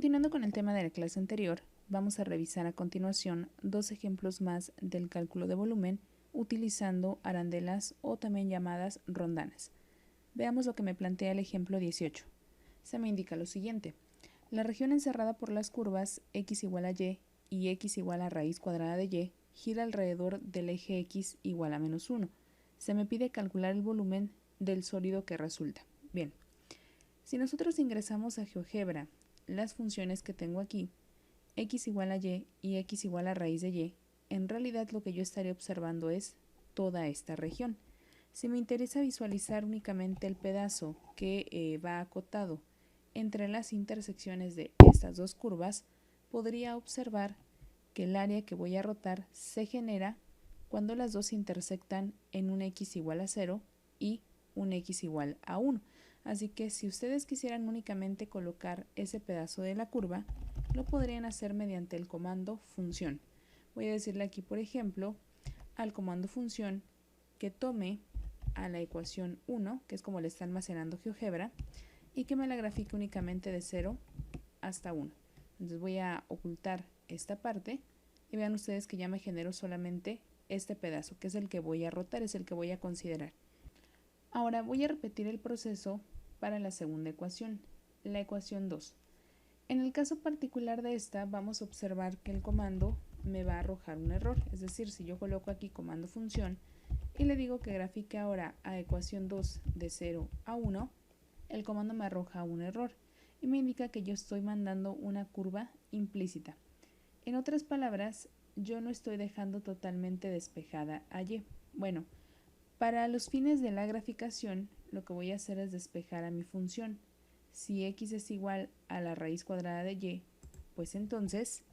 Continuando con el tema de la clase anterior, vamos a revisar a continuación dos ejemplos más del cálculo de volumen utilizando arandelas o también llamadas rondanas. Veamos lo que me plantea el ejemplo 18. Se me indica lo siguiente. La región encerrada por las curvas x igual a y x igual a raíz cuadrada de y gira alrededor del eje x igual a menos 1. Se me pide calcular el volumen del sólido que resulta. Bien, si nosotros ingresamos a GeoGebra las funciones que tengo aquí, x igual a y x igual a raíz de y, en realidad lo que yo estaré observando es toda esta región. Si me interesa visualizar únicamente el pedazo que va acotado entre las intersecciones de estas dos curvas, podría observar que el área que voy a rotar se genera cuando las dos intersectan en un x igual a 0 y un x igual a 1. Así que si ustedes quisieran únicamente colocar ese pedazo de la curva, lo podrían hacer mediante el comando función. Voy a decirle aquí, por ejemplo, al comando función que tome a la ecuación 1, que es como le está almacenando GeoGebra, y que me la grafique únicamente de 0 hasta 1. Entonces voy a ocultar esta parte y vean ustedes que ya me generó solamente este pedazo, que es el que voy a rotar, es el que voy a considerar. Ahora voy a repetir el proceso para la segunda ecuación, la ecuación 2. En el caso particular de esta, vamos a observar que el comando me va a arrojar un error, es decir, si yo coloco aquí comando función y le digo que grafique ahora a ecuación 2 de 0 a 1, el comando me arroja un error y me indica que yo estoy mandando una curva implícita. En otras palabras, yo no estoy dejando totalmente despejada a y. Bueno, para los fines de la graficación, lo que voy a hacer es despejar a mi función. Si x es igual a la raíz cuadrada de y, pues entonces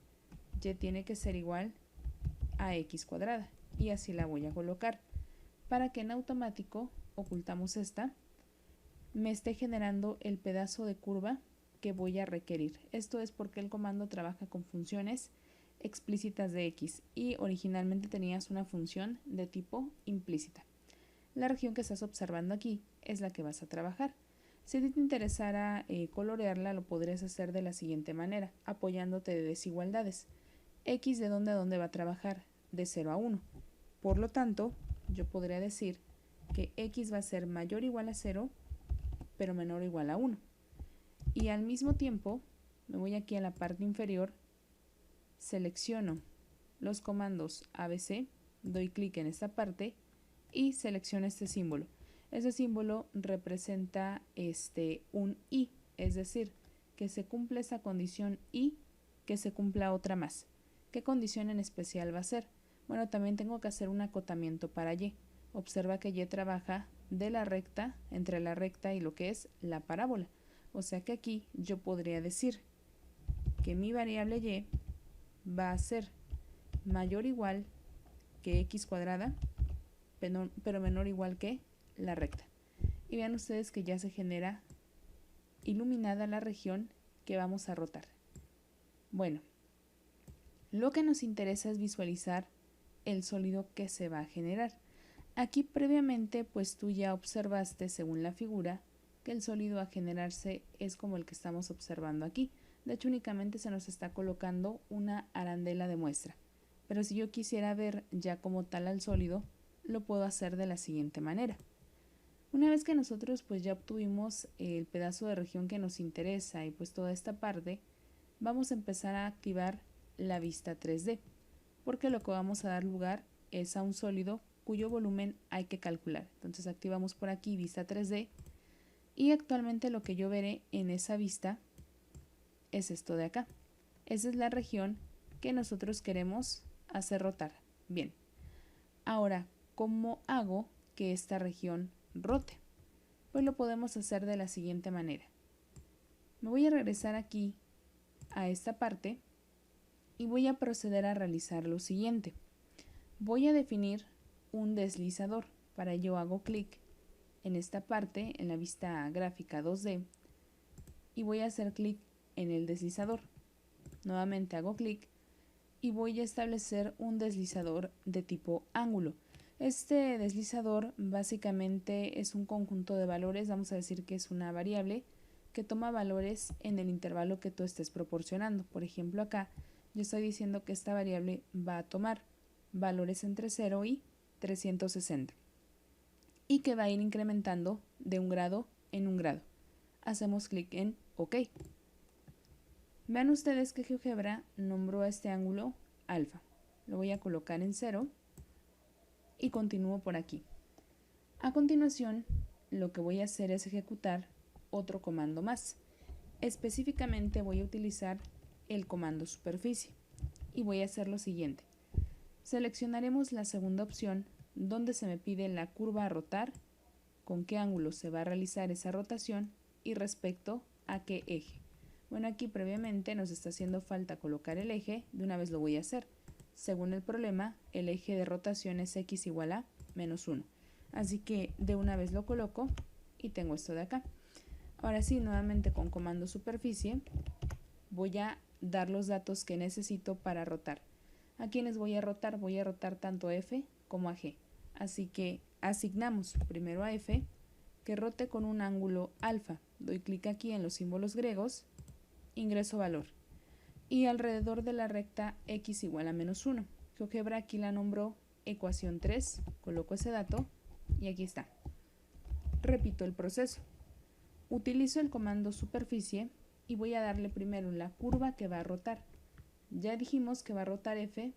y tiene que ser igual a x cuadrada. Y así la voy a colocar. Para que en automático, ocultamos esta, me esté generando el pedazo de curva que voy a requerir. Esto es porque el comando trabaja con funciones explícitas de x y originalmente tenías una función de tipo implícita. La región que estás observando aquí es la que vas a trabajar. Si te interesara colorearla, lo podrías hacer de la siguiente manera, apoyándote de desigualdades. X de dónde a dónde va a trabajar, de 0 a 1. Por lo tanto, yo podría decir que X va a ser mayor o igual a 0, pero menor o igual a 1. Y al mismo tiempo, me voy aquí a la parte inferior, selecciono los comandos ABC, doy clic en esta parte y selecciono este símbolo. Ese símbolo representa un y, es decir, que se cumple esa condición y que se cumpla otra más. ¿Qué condición en especial va a ser? Bueno, también tengo que hacer un acotamiento para y. Observa que y trabaja de la recta, entre la recta y lo que es la parábola. O sea que aquí yo podría decir que mi variable y va a ser mayor o igual que x cuadrada, pero menor o igual que la recta. Y vean ustedes que ya se genera iluminada la región que vamos a rotar. Bueno, lo que nos interesa es visualizar el sólido que se va a generar. Aquí previamente pues tú ya observaste según la figura que el sólido a generarse es como el que estamos observando aquí. De hecho únicamente se nos está colocando una arandela de muestra. Pero si yo quisiera ver ya como tal al sólido, lo puedo hacer de la siguiente manera. Una vez que nosotros pues ya obtuvimos el pedazo de región que nos interesa y pues toda esta parte, vamos a empezar a activar la vista 3D, porque lo que vamos a dar lugar es a un sólido cuyo volumen hay que calcular. Entonces activamos por aquí vista 3D y actualmente lo que yo veré en esa vista es esto de acá. Esa es la región que nosotros queremos hacer rotar. Bien, ahora, ¿cómo hago que esta región rote? Pues lo podemos hacer de la siguiente manera. Me voy a regresar aquí a esta parte y voy a proceder a realizar lo siguiente. Voy a definir un deslizador. Para ello hago clic en esta parte, en la vista gráfica 2D, y voy a hacer clic en el deslizador. Nuevamente hago clic y voy a establecer un deslizador de tipo ángulo. Este deslizador básicamente es un conjunto de valores, vamos a decir que es una variable, que toma valores en el intervalo que tú estés proporcionando. Por ejemplo, acá yo estoy diciendo que esta variable va a tomar valores entre 0 y 360 y que va a ir incrementando de un grado en un grado. Hacemos clic en OK. Vean ustedes que GeoGebra nombró a este ángulo alfa. Lo voy a colocar en 0 y continúo por aquí. A continuación, lo que voy a hacer es ejecutar otro comando más. Específicamente voy a utilizar el comando superficie y voy a hacer lo siguiente. Seleccionaremos la segunda opción donde se me pide la curva a rotar, con qué ángulo se va a realizar esa rotación y respecto a qué eje. Bueno, aquí previamente nos está haciendo falta colocar el eje, de una vez lo voy a hacer. Según el problema, el eje de rotación es x igual a menos 1. Así que de una vez lo coloco y tengo esto de acá. Ahora sí, nuevamente con comando superficie, voy a dar los datos que necesito para rotar. ¿A quiénes voy a rotar? Voy a rotar tanto a F como a G. Así que asignamos primero a F que rote con un ángulo alfa. Doy clic aquí en los símbolos griegos, ingreso valor. Y alrededor de la recta x igual a menos 1. GeoGebra aquí la nombró ecuación 3, coloco ese dato y aquí está. Repito el proceso. Utilizo el comando superficie y voy a darle primero la curva que va a rotar. Ya dijimos que va a rotar F,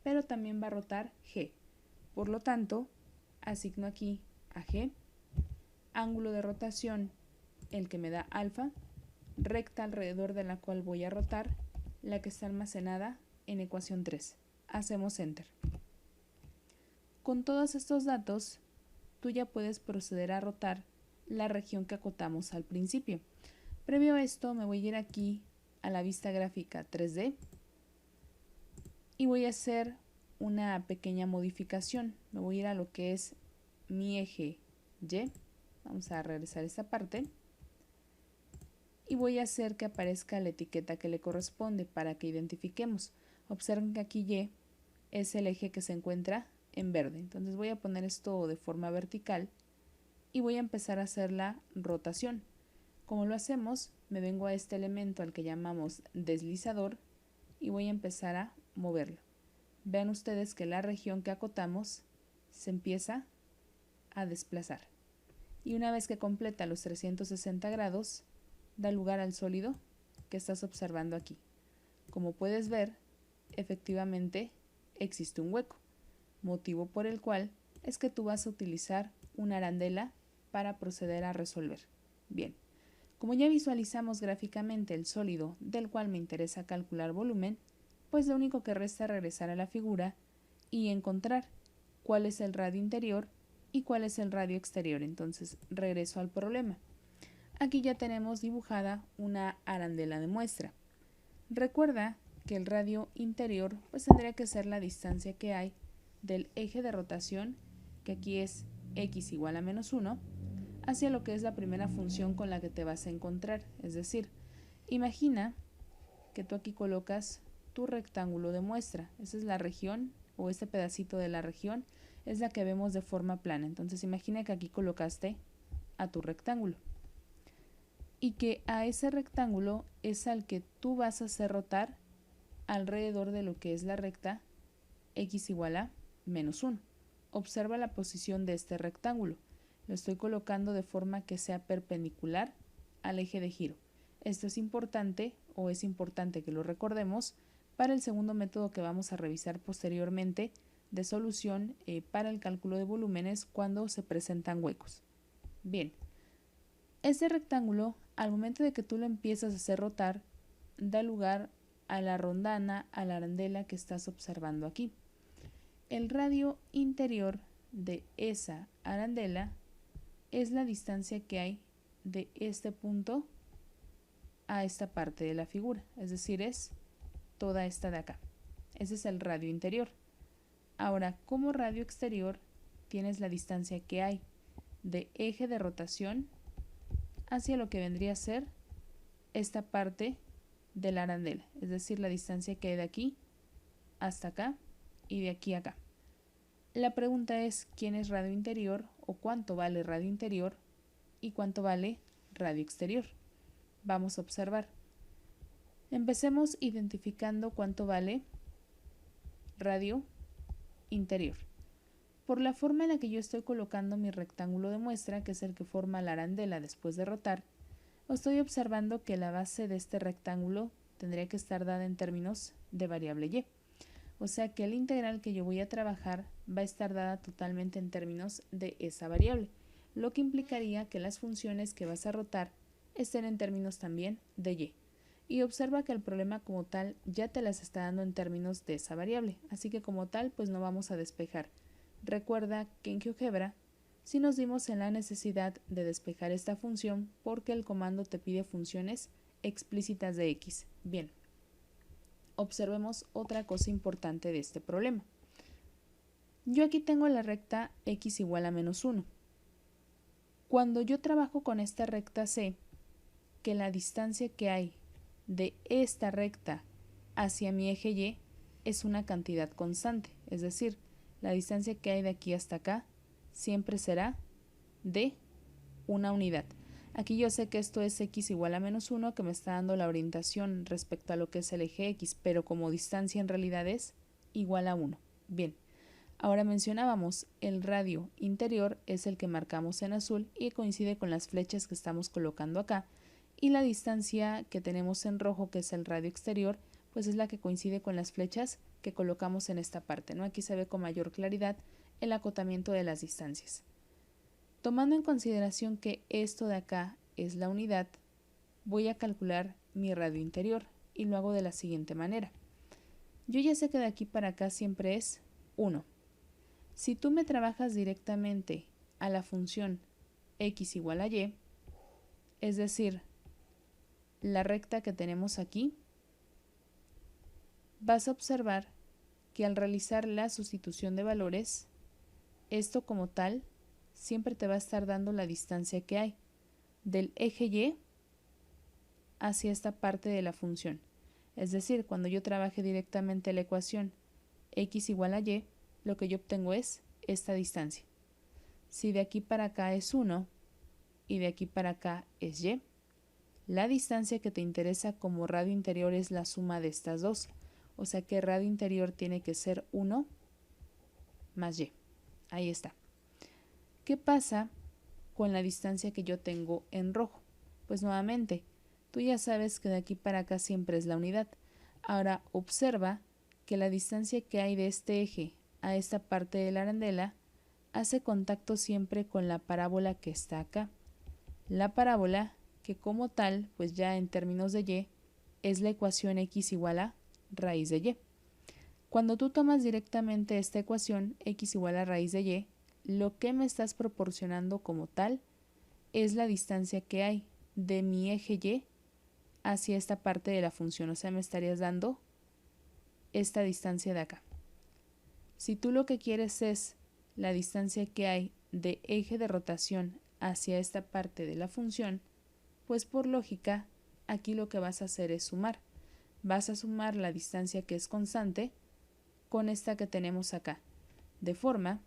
pero también va a rotar G. Por lo tanto, asigno aquí a G, ángulo de rotación, el que me da alfa, recta alrededor de la cual voy a rotar, la que está almacenada en ecuación 3. Hacemos Enter. Con todos estos datos, tú ya puedes proceder a rotar la región que acotamos al principio. Previo a esto, me voy a ir aquí a la vista gráfica 3D y voy a hacer una pequeña modificación. Me voy a ir a lo que es mi eje Y. Vamos a regresar a esta parte. Y voy a hacer que aparezca la etiqueta que le corresponde para que identifiquemos. Observen que aquí Y es el eje que se encuentra en verde. Entonces voy a poner esto de forma vertical y voy a empezar a hacer la rotación. Como lo hacemos, me vengo a este elemento al que llamamos deslizador y voy a empezar a moverlo. Vean ustedes que la región que acotamos se empieza a desplazar. Y una vez que completa los 360 grados, da lugar al sólido que estás observando aquí. Como puedes ver, efectivamente existe un hueco, motivo por el cual es que tú vas a utilizar una arandela para proceder a resolver. Bien, como ya visualizamos gráficamente el sólido del cual me interesa calcular volumen, pues lo único que resta es regresar a la figura y encontrar cuál es el radio interior y cuál es el radio exterior. Entonces regreso al problema. Aquí ya tenemos dibujada una arandela de muestra. Recuerda que el radio interior pues tendría que ser la distancia que hay del eje de rotación, que aquí es x igual a menos 1, hacia lo que es la primera función con la que te vas a encontrar. Es decir, imagina que tú aquí colocas tu rectángulo de muestra. Esa es la región, o este pedacito de la región es la que vemos de forma plana. Entonces imagina que aquí colocaste a tu rectángulo y que a ese rectángulo es al que tú vas a hacer rotar alrededor de lo que es la recta x igual a menos 1. Observa la posición de este rectángulo. Lo estoy colocando de forma que sea perpendicular al eje de giro. Esto es importante, o es importante que lo recordemos, para el segundo método que vamos a revisar posteriormente de solución para el cálculo de volúmenes cuando se presentan huecos. Bien, este rectángulo, al momento de que tú lo empiezas a hacer rotar, da lugar a la rondana, a la arandela que estás observando aquí. El radio interior de esa arandela es la distancia que hay de este punto a esta parte de la figura, es decir, es toda esta de acá. Ese es el radio interior. Ahora, como radio exterior, tienes la distancia que hay de eje de rotación hacia lo que vendría a ser esta parte de la arandela, es decir, la distancia que hay de aquí hasta acá y de aquí a acá. La pregunta es quién es radio interior o cuánto vale radio interior y cuánto vale radio exterior. Vamos a observar. Empecemos identificando cuánto vale radio interior. Por la forma en la que yo estoy colocando mi rectángulo de muestra, que es el que forma la arandela después de rotar, estoy observando que la base de este rectángulo tendría que estar dada en términos de variable y. O sea que el integral que yo voy a trabajar va a estar dada totalmente en términos de esa variable, lo que implicaría que las funciones que vas a rotar estén en términos también de y. Y observa que el problema como tal ya te las está dando en términos de esa variable, así que como tal pues no vamos a despejar. Recuerda que en GeoGebra sí nos dimos en la necesidad de despejar esta función porque el comando te pide funciones explícitas de x. Bien. Observemos otra cosa importante de este problema. Yo aquí tengo la recta x igual a menos 1. Cuando yo trabajo con esta recta sé que la distancia que hay de esta recta hacia mi eje y es una cantidad constante, es decir, la distancia que hay de aquí hasta acá siempre será de una unidad. Aquí yo sé que esto es x igual a menos 1, que me está dando la orientación respecto a lo que es el eje x, pero como distancia en realidad es igual a 1. Bien, ahora mencionábamos, el radio interior es el que marcamos en azul y coincide con las flechas que estamos colocando acá, y la distancia que tenemos en rojo, que es el radio exterior, pues es la que coincide con las flechas que colocamos en esta parte, ¿no? Aquí se ve con mayor claridad el acotamiento de las distancias. Tomando en consideración que esto de acá es la unidad, voy a calcular mi radio interior y lo hago de la siguiente manera. Yo ya sé que de aquí para acá siempre es 1. Si tú me trabajas directamente a la función x igual a y, es decir, la recta que tenemos aquí, vas a observar que al realizar la sustitución de valores, esto como tal siempre te va a estar dando la distancia que hay del eje y hacia esta parte de la función. Es decir, cuando yo trabaje directamente la ecuación x igual a y, lo que yo obtengo es esta distancia. Si de aquí para acá es 1 y de aquí para acá es y, la distancia que te interesa como radio interior es la suma de estas dos. O sea que radio interior tiene que ser 1 más y. Ahí está. ¿Qué pasa con la distancia que yo tengo en rojo? Pues nuevamente, tú ya sabes que de aquí para acá siempre es la unidad. Ahora observa que la distancia que hay de este eje a esta parte de la arandela hace contacto siempre con la parábola que está acá. La parábola que como tal, pues ya en términos de y, es la ecuación x igual a raíz de y. Cuando tú tomas directamente esta ecuación x igual a raíz de y, lo que me estás proporcionando como tal es la distancia que hay de mi eje y hacia esta parte de la función. O sea, me estarías dando esta distancia de acá. Si tú lo que quieres es la distancia que hay de eje de rotación hacia esta parte de la función, pues por lógica, aquí lo que vas a hacer es sumar. Vas a sumar la distancia que es constante con esta que tenemos acá, de forma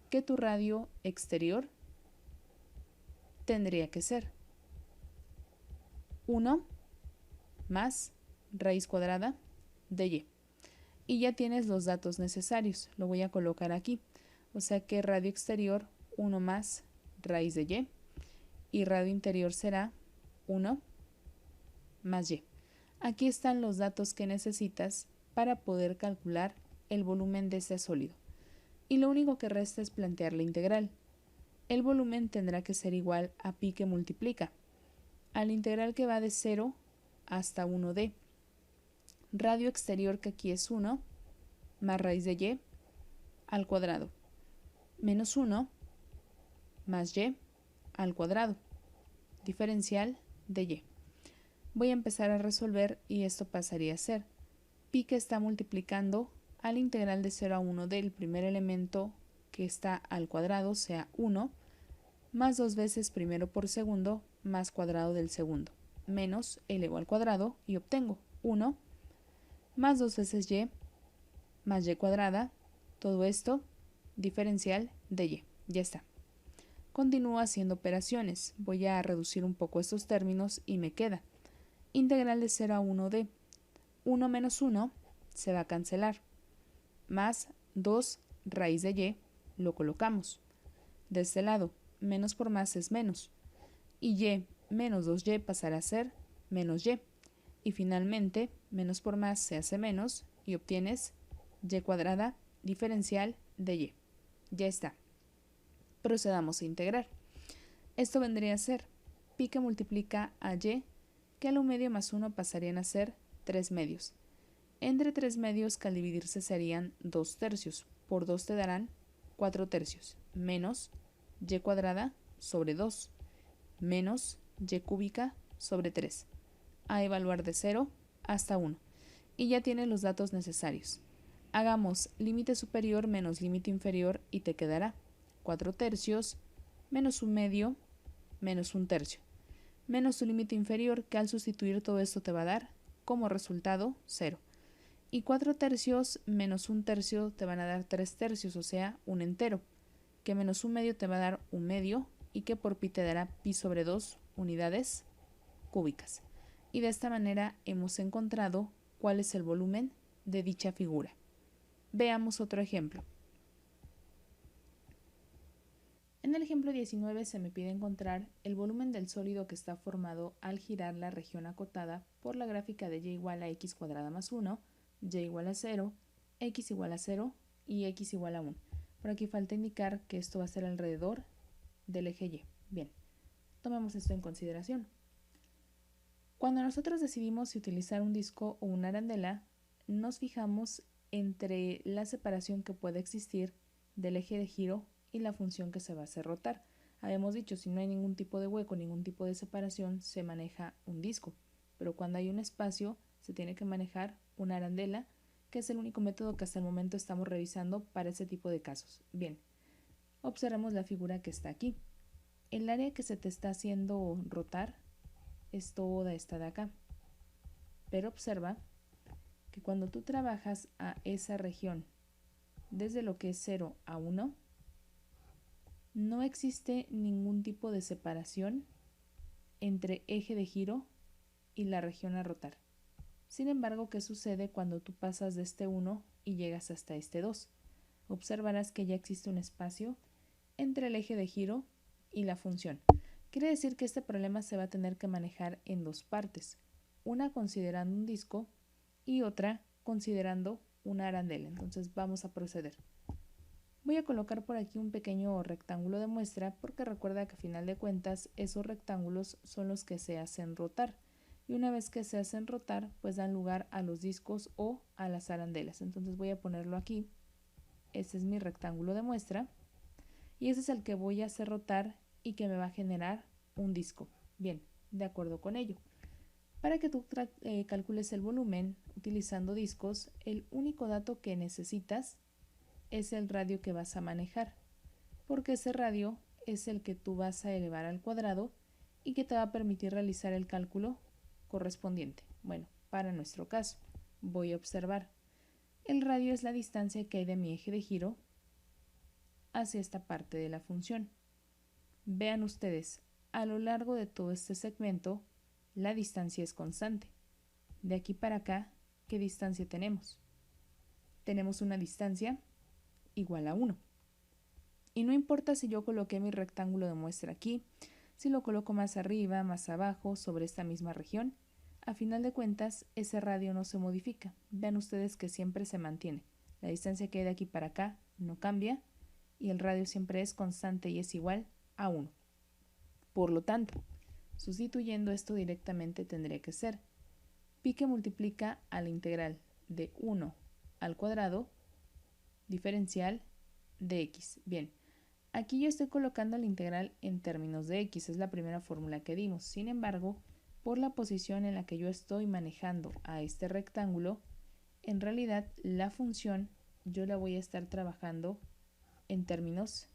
que tu radio exterior tendría que ser 1 más raíz cuadrada de y. Y ya tienes los datos necesarios, lo voy a colocar aquí. O sea que radio exterior 1 más raíz de y radio interior será 1 más y. Aquí están los datos que necesitas para poder calcular el volumen de ese sólido. Y lo único que resta es plantear la integral. El volumen tendrá que ser igual a pi que multiplica al integral que va de 0 hasta 1d. Radio exterior, que aquí es 1, más raíz de y al cuadrado, menos 1 más y al cuadrado, diferencial de y. Voy a empezar a resolver y esto pasaría a ser pi que está multiplicando al integral de 0 a 1 del primer elemento que está al cuadrado, sea 1, más 2 veces primero por segundo más cuadrado del segundo, menos elevo al cuadrado y obtengo 1 más 2 veces y más y cuadrada, todo esto diferencial de y. Ya está. Continúo haciendo operaciones. Voy a reducir un poco estos términos y me queda integral de 0 a 1 de 1 menos 1 se va a cancelar, más 2 raíz de y, lo colocamos. De este lado, menos por más es menos, y y menos 2y pasará a ser menos y. Y finalmente, menos por más se hace menos y obtienes y cuadrada diferencial de y. Ya está. Procedamos a integrar. Esto vendría a ser pi que multiplica a y, que al 1 medio más 1 pasarían a ser 3 medios. Entre 3 medios que al dividirse serían 2 tercios. Por 2 te darán 4 tercios, menos y cuadrada sobre 2, menos y cúbica sobre 3. A evaluar de 0 hasta 1. Y ya tienes los datos necesarios. Hagamos límite superior menos límite inferior y te quedará 4 tercios menos 1 medio menos 1 tercio, menos tu límite inferior, que al sustituir todo esto te va a dar como resultado 0. Y 4 tercios menos 1 tercio te van a dar 3 tercios, o sea, un entero, que menos 1 medio te va a dar 1 medio y que por pi te dará pi sobre 2 unidades cúbicas. Y de esta manera hemos encontrado cuál es el volumen de dicha figura. Veamos otro ejemplo. En el ejemplo 19 se me pide encontrar el volumen del sólido que está formado al girar la región acotada por la gráfica de y igual a x cuadrada más 1, y igual a 0, x igual a 0 y x igual a 1. Por aquí falta indicar que esto va a ser alrededor del eje y. Bien, tomemos esto en consideración. Cuando nosotros decidimos si utilizar un disco o una arandela, nos fijamos entre la separación que puede existir del eje de giro y la función que se va a hacer rotar. Habíamos dicho, si no hay ningún tipo de hueco, ningún tipo de separación, se maneja un disco, pero cuando hay un espacio se tiene que manejar una arandela, que es el único método que hasta el momento estamos revisando para ese tipo de casos. Bien, observemos la figura que está aquí. El área que se te está haciendo rotar es toda esta de acá, pero observa que cuando tú trabajas a esa región desde lo que es 0 a 1, no existe ningún tipo de separación entre eje de giro y la región a rotar. Sin embargo, ¿qué sucede cuando tú pasas de este 1 y llegas hasta este 2? Observarás que ya existe un espacio entre el eje de giro y la función. Quiere decir que este problema se va a tener que manejar en dos partes, una considerando un disco y otra considerando una arandela. Entonces vamos a proceder. Voy a colocar por aquí un pequeño rectángulo de muestra porque recuerda que a final de cuentas esos rectángulos son los que se hacen rotar y una vez que se hacen rotar pues dan lugar a los discos o a las arandelas. Entonces voy a ponerlo aquí. Este es mi rectángulo de muestra y ese es el que voy a hacer rotar y que me va a generar un disco. Bien, de acuerdo con ello. Para que tú calcules el volumen utilizando discos, el único dato que necesitas es el radio que vas a manejar, porque ese radio es el que tú vas a elevar al cuadrado y que te va a permitir realizar el cálculo correspondiente. Bueno, para nuestro caso, voy a observar. El radio es la distancia que hay de mi eje de giro hacia esta parte de la función. Vean ustedes, a lo largo de todo este segmento, la distancia es constante. De aquí para acá, ¿qué distancia tenemos? Tenemos una distancia igual a 1. Y no importa si yo coloqué mi rectángulo de muestra aquí, si lo coloco más arriba, más abajo, sobre esta misma región, a final de cuentas ese radio no se modifica. Vean ustedes que siempre se mantiene. La distancia que hay de aquí para acá no cambia y el radio siempre es constante y es igual a 1. Por lo tanto, sustituyendo esto directamente tendría que ser pi que multiplica a la integral de 1 al cuadrado diferencial de x. Bien, aquí yo estoy colocando la integral en términos de x, es la primera fórmula que dimos. Sin embargo, por la posición en la que yo estoy manejando a este rectángulo, en realidad la función yo la voy a estar trabajando en términos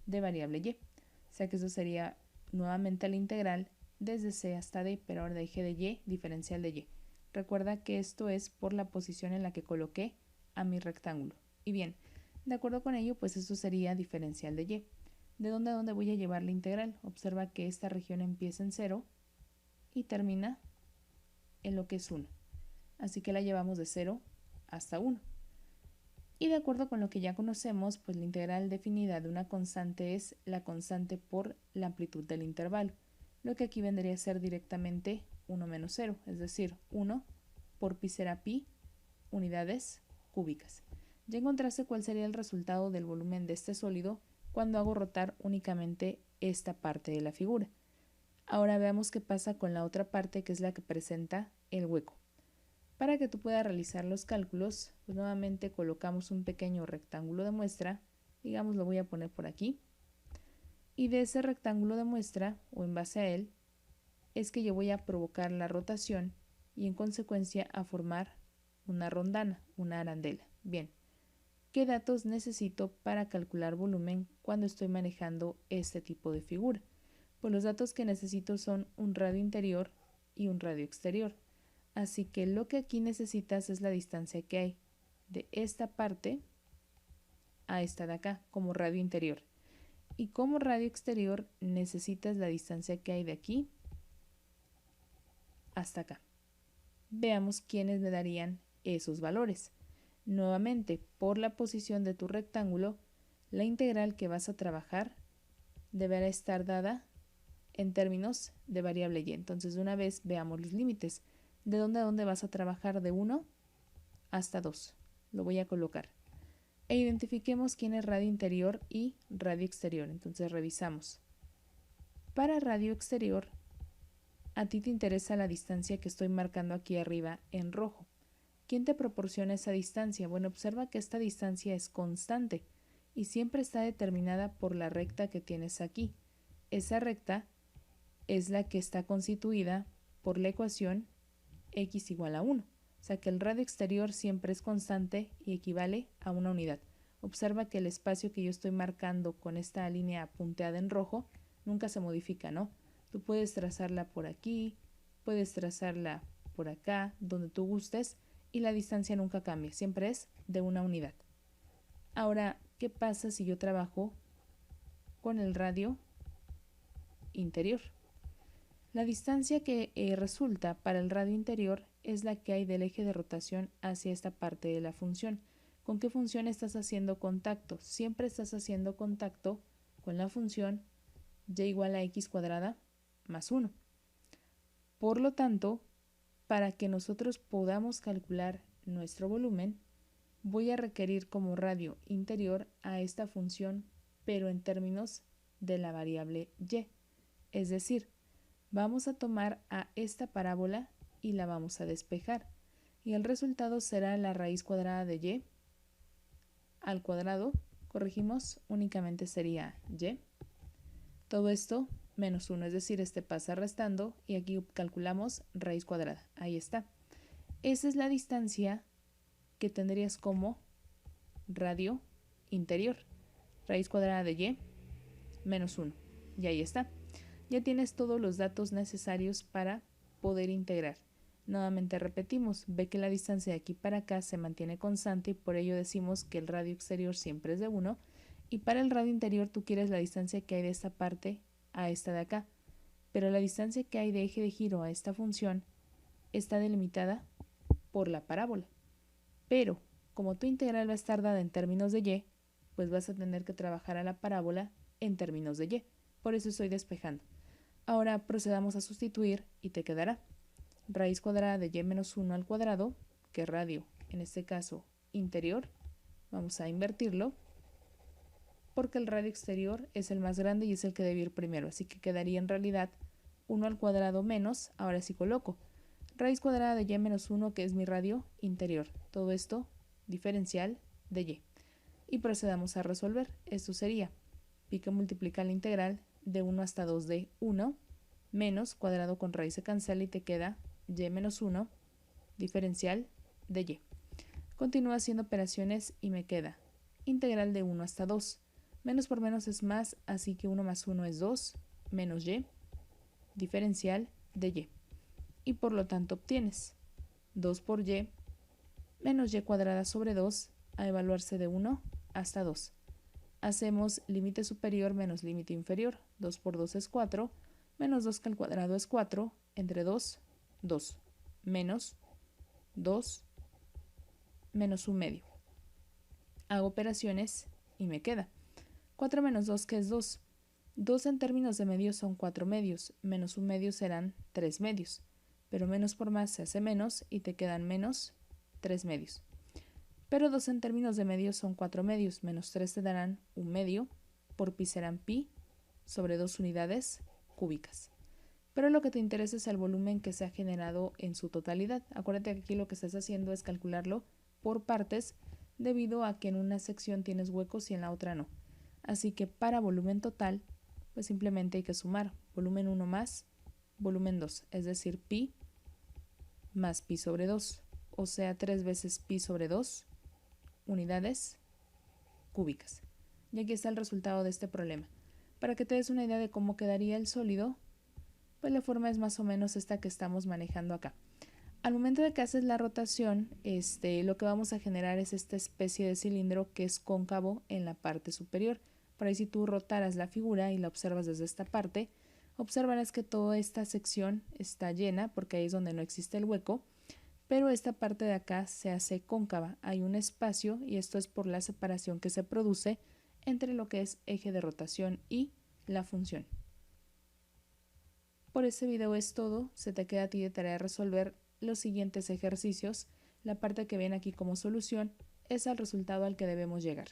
de variable y. O sea que eso sería nuevamente la integral desde c hasta d, pero ahora de eje de y, diferencial de y. Recuerda que esto es por la posición en la que coloqué a mi rectángulo. Y bien, de acuerdo con ello, pues esto sería diferencial de y. ¿De dónde a dónde voy a llevar la integral? Observa que esta región empieza en 0 y termina en lo que es 1. Así que la llevamos de 0 hasta 1. Y de acuerdo con lo que ya conocemos, pues la integral definida de una constante es la constante por la amplitud del intervalo, lo que aquí vendría a ser directamente 1 menos 0, es decir, 1 por pi será pi unidades cúbicas. Ya encontraste cuál sería el resultado del volumen de este sólido cuando hago rotar únicamente esta parte de la figura. Ahora veamos qué pasa con la otra parte, que es la que presenta el hueco. Para que tú puedas realizar los cálculos, pues nuevamente colocamos un pequeño rectángulo de muestra, digamos lo voy a poner por aquí, y de ese rectángulo de muestra, o en base a él, es que yo voy a provocar la rotación y en consecuencia a formar una rondana, una arandela. Bien, ¿qué datos necesito para calcular volumen cuando estoy manejando este tipo de figura? Pues los datos que necesito son un radio interior y un radio exterior. Así que lo que aquí necesitas es la distancia que hay de esta parte a esta de acá como radio interior. Y como radio exterior necesitas la distancia que hay de aquí hasta acá. Veamos quiénes me darían esos valores. Nuevamente, por la posición de tu rectángulo, la integral que vas a trabajar deberá estar dada en términos de variable y. Entonces, de una vez veamos los límites. ¿De dónde a dónde vas a trabajar? De 1 hasta 2. Lo voy a colocar. E identifiquemos quién es radio interior y radio exterior. Entonces, revisamos. Para radio exterior, a ti te interesa la distancia que estoy marcando aquí arriba en rojo. ¿Quién te proporciona esa distancia? Bueno, observa que esta distancia es constante y siempre está determinada por la recta que tienes aquí. Esa recta es la que está constituida por la ecuación x igual a 1. O sea que el radio exterior siempre es constante y equivale a una unidad. Observa que el espacio que yo estoy marcando con esta línea punteada en rojo nunca se modifica, ¿no? Tú puedes trazarla por aquí, puedes trazarla por acá, donde tú gustes, y la distancia nunca cambia, siempre es de una unidad. Ahora, ¿qué pasa si yo trabajo con el radio interior? La distancia que resulta para el radio interior es la que hay del eje de rotación hacia esta parte de la función. ¿Con qué función estás haciendo contacto? Siempre estás haciendo contacto con la función y igual a x cuadrada más 1. Por lo tanto, para que nosotros podamos calcular nuestro volumen, voy a requerir como radio interior a esta función, pero en términos de la variable y. Es decir, vamos a tomar a esta parábola y la vamos a despejar. Y el resultado será la raíz cuadrada de y al cuadrado. Corregimos, únicamente sería y. Todo esto menos 1, es decir, este pasa restando y aquí calculamos raíz cuadrada. Ahí está. Esa es la distancia que tendrías como radio interior. Raíz cuadrada de y menos 1. Y ahí está. Ya tienes todos los datos necesarios para poder integrar. Nuevamente repetimos, ve que la distancia de aquí para acá se mantiene constante y por ello decimos que el radio exterior siempre es de 1 y para el radio interior tú quieres la distancia que hay de esta parte a esta de acá, pero la distancia que hay de eje de giro a esta función está delimitada por la parábola. Pero como tu integral va a estar dada en términos de y, pues vas a tener que trabajar a la parábola en términos de y. Por eso estoy despejando. Ahora procedamos a sustituir y te quedará raíz cuadrada de y menos 1 al cuadrado, que es radio, en este caso interior. Vamos a invertirlo porque el radio exterior es el más grande y es el que debe ir primero, así que quedaría en realidad 1 al cuadrado menos, ahora sí coloco raíz cuadrada de y menos 1, que es mi radio interior. Todo esto diferencial de y. Y procedamos a resolver. Esto sería pi que multiplica la integral de 1 hasta 2 de 1 menos cuadrado con raíz se cancela y te queda y menos 1 diferencial de y. Continúo haciendo operaciones y me queda integral de 1 hasta 2. Menos por menos es más, así que 1 más 1 es 2 menos y diferencial de y. Y por lo tanto obtienes 2 por y menos y cuadrada sobre 2 a evaluarse de 1 hasta 2. hacemos límite superior menos límite inferior. 2 por 2 es 4, menos 2 que al cuadrado es 4, entre 2, 2, menos 2, menos 1 medio. Hago operaciones y me queda 4 menos 2, que es 2. 2 en términos de medios son 4 medios, menos 1 medio serán 3 medios, pero menos por más se hace menos y te quedan menos 3 medios. Pero 2 en términos de medios son 4 medios, menos 3 te darán 1 medio, por pi serán pi sobre 2 unidades cúbicas. Pero lo que te interesa es el volumen que se ha generado en su totalidad. Acuérdate que aquí lo que estás haciendo es calcularlo por partes, debido a que en una sección tienes huecos y en la otra no. Así que para volumen total, pues simplemente hay que sumar volumen 1 más volumen 2, es decir, pi más pi sobre 2, o sea, 3 veces pi sobre 2 unidades cúbicas. Y aquí está el resultado de este problema. Para que te des una idea de cómo quedaría el sólido, pues la forma es más o menos esta que estamos manejando acá. Al momento de que haces la rotación, lo que vamos a generar es esta especie de cilindro que es cóncavo en la parte superior. Por ahí, si tú rotaras la figura y la observas desde esta parte, observarás que toda esta sección está llena, porque ahí es donde no existe el hueco, pero esta parte de acá se hace cóncava. Hay un espacio y esto es por la separación que se produce entre lo que es eje de rotación y la función. Por este video es todo. Se te queda a ti de tarea resolver los siguientes ejercicios. La parte que ven aquí como solución es el resultado al que debemos llegar.